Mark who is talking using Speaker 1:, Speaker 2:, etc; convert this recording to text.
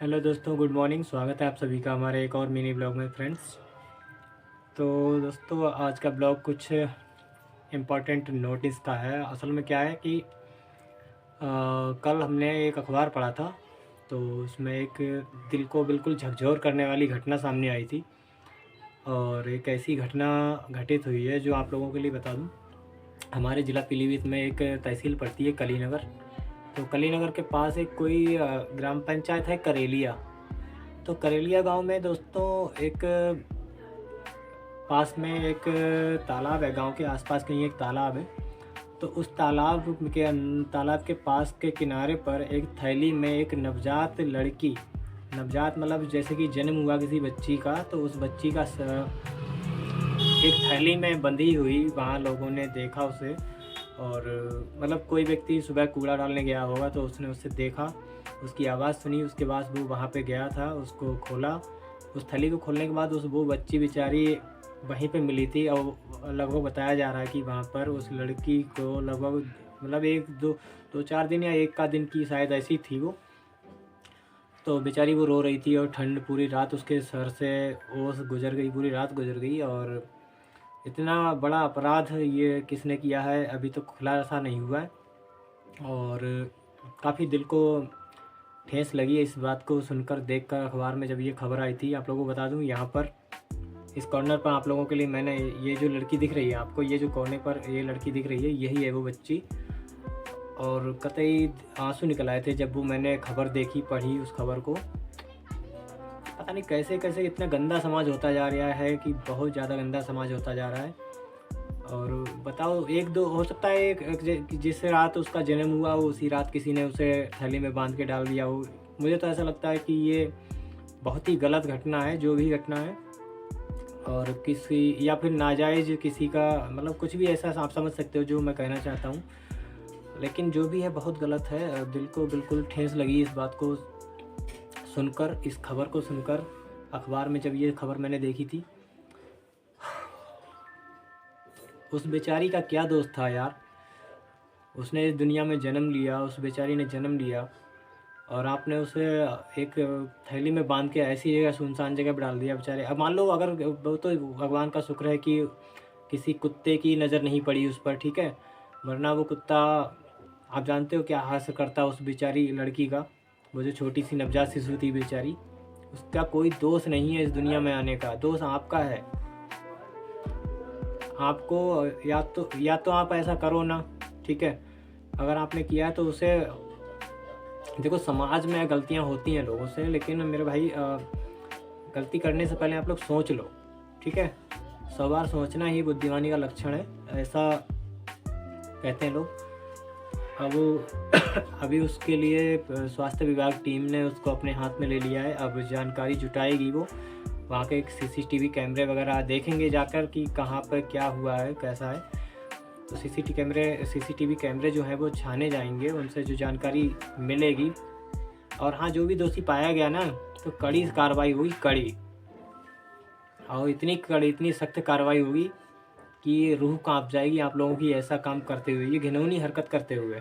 Speaker 1: Hello दोस्तों, good morning. स्वागत है आप सभी का हमारे एक और मिनी ब्लॉग में फ्रेंड्स। तो दोस्तों, आज का ब्लॉग कुछ इम्पोर्टेंट नोटिस का है। असल में क्या है कि कल हमने एक अखबार पढ़ा था, तो उसमें एक दिल को बिल्कुल झकझोर करने वाली घटना सामने आई थी। और एक ऐसी घटना घटित हुई है जो आप लोगों के लिए बता दूं। हमारे ज़िला पीलीभीत में एक तहसील पड़ती है कलीनगर। तो कलीनगर के पास एक कोई ग्राम पंचायत है करेलिया। तो करेलिया गांव में दोस्तों एक पास में एक तालाब है। गांव के आसपास कहीं एक तालाब है। तो उस तालाब के पास के किनारे पर एक थैली में एक नवजात लड़की, नवजात मतलब जैसे कि जन्म हुआ किसी बच्ची का, तो उस बच्ची का एक थैली में बंधी हुई वहाँ लोगों ने देखा उसे। और मतलब कोई व्यक्ति सुबह कूड़ा डालने गया होगा तो उसने उसे देखा, उसकी आवाज़ सुनी, उसके बाद वो वहाँ पे गया था, उसको खोला। उस थैली को खोलने के बाद वो बच्ची बेचारी वहीं पे मिली थी। और लगभग बताया जा रहा है कि वहाँ पर उस लड़की को लगभग मतलब एक दो चार दिन या एक का दिन की शायद ऐसी थी वो। तो बेचारी वो रो रही थी और ठंड पूरी रात उसके सर से ओस गुजर गई, पूरी रात गुजर गई। और इतना बड़ा अपराध ये किसने किया है अभी तो खुलासा नहीं हुआ है। और काफ़ी दिल को ठेस लगी है इस बात को सुनकर, देखकर अखबार में जब ये खबर आई थी। आप लोगों को बता दूं, यहाँ पर इस कॉर्नर पर आप लोगों के लिए मैंने ये जो लड़की दिख रही है आपको, ये जो कोने पर ये लड़की दिख रही है, यही है वो बच्ची। और कतई आंसू निकल आए थे जब वो मैंने खबर देखी, पढ़ी उस खबर को। पता नहीं कैसे कैसे इतना गंदा समाज होता जा रहा है कि बहुत ज़्यादा गंदा समाज होता जा रहा है। और बताओ, एक दो हो सकता है जिस रात उसका जन्म हुआ हो उसी रात किसी ने उसे थैली में बांध के डाल दिया हो। मुझे तो ऐसा लगता है कि ये बहुत ही गलत घटना है, जो भी घटना है। और किसी या फिर नाजायज़ किसी का मतलब कुछ भी ऐसा आप समझ सकते हो जो मैं कहना चाहता हूँ। लेकिन जो भी है बहुत गलत है। दिल को बिल्कुल ठेस लगी इस बात को सुनकर, इस खबर को सुनकर। अखबार में जब ये खबर मैंने देखी थी, उस बेचारी का क्या दोस्त था यार। उसने इस दुनिया में जन्म लिया, उस बेचारी ने जन्म लिया, और आपने उसे एक थैली में बांध के ऐसी जगह, सुनसान जगह पर डाल दिया बेचारे। अब मान लो अगर वो, तो भगवान का शुक्र है कि किसी कुत्ते की नज़र नहीं पड़ी उस पर, ठीक है। वरना वो कुत्ता आप जानते हो क्या हास्य करता उस बेचारी लड़की का। वो जो छोटी सी नवजात शिशु थी बेचारी, उसका कोई दोष नहीं है इस दुनिया में आने का, दोष आपका है। आपको या तो आप ऐसा करो ना, ठीक है। अगर आपने किया है तो उसे देखो, समाज में गलतियां होती हैं लोगों से, लेकिन मेरे भाई गलती करने से पहले आप लोग सोच लो, ठीक है। 100 बार सोचना ही बुद्धिमानी का लक्षण है, ऐसा कहते हैं लोग। अब अभी उसके लिए स्वास्थ्य विभाग टीम ने उसको अपने हाथ में ले लिया है। अब जानकारी जुटाएगी वो, वहाँ के सीसीटीवी कैमरे वगैरह देखेंगे जाकर कि कहाँ पर क्या हुआ है, कैसा है। तो सीसीटीवी कैमरे जो हैं वो छाने जाएंगे, उनसे जो जानकारी मिलेगी। और हाँ, जो भी दोषी पाया गया ना, तो कड़ी कार्रवाई होगी, कड़ी। और इतनी सख्त कार्रवाई होगी कि रूह कांप जाएगी आप लोगों की, ऐसा काम करते हुए, ये घिनौनी हरकत करते हुए।